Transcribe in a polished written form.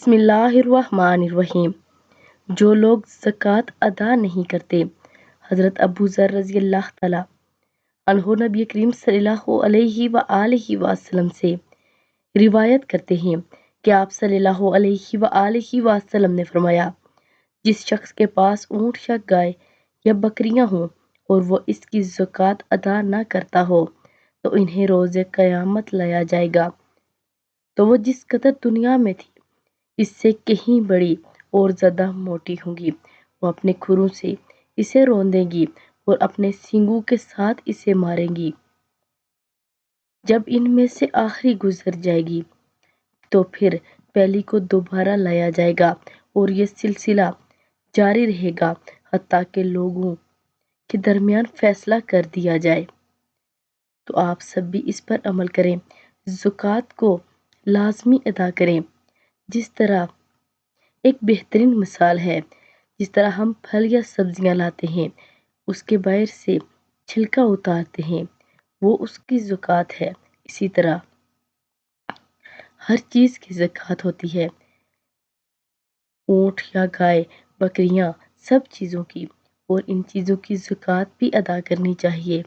بسم اللہ الرحمن الرحیم۔ جو لوگ زکوٰۃ ادا نہیں کرتے، حضرت ابو ذر رضی اللہ تعالیٰ عنہ نبی کریم صلی اللہ علیہ وآلہ وسلم سے روایت کرتے ہیں کہ آپ صلی اللہ علیہ وآلہ وسلم نے فرمایا، جس شخص کے پاس اونٹ یا گائے یا بکریاں ہوں اور وہ اس کی زکوٰۃ ادا نہ کرتا ہو تو انہیں روز قیامت لایا جائے گا تو وہ جس قدر دنیا میں تھی اس سے کہیں بڑی اور زیادہ موٹی ہوں گی۔ وہ اپنے کھروں سے اسے روندیں گی اور اپنے سینگوں کے ساتھ اسے ماریں گی۔ جب ان میں سے آخری گزر جائے گی تو پھر پہلی کو دوبارہ لایا جائے گا اور یہ سلسلہ جاری رہے گا حتیٰ کہ لوگوں کے درمیان فیصلہ کر دیا جائے۔ تو آپ سب بھی اس پر عمل کریں، زکوٰۃ کو لازمی ادا کریں۔ جس طرح ایک بہترین مثال ہے، جس طرح ہم پھل یا سبزیاں لاتے ہیں، اس کے باہر سے چھلکا اتارتے ہیں، وہ اس کی زکوٰۃ ہے۔ اسی طرح ہر چیز کی زکوٰۃ ہوتی ہے، اونٹ یا گائے، بکریاں، سب چیزوں کی، اور ان چیزوں کی زکوٰۃ بھی ادا کرنی چاہیے۔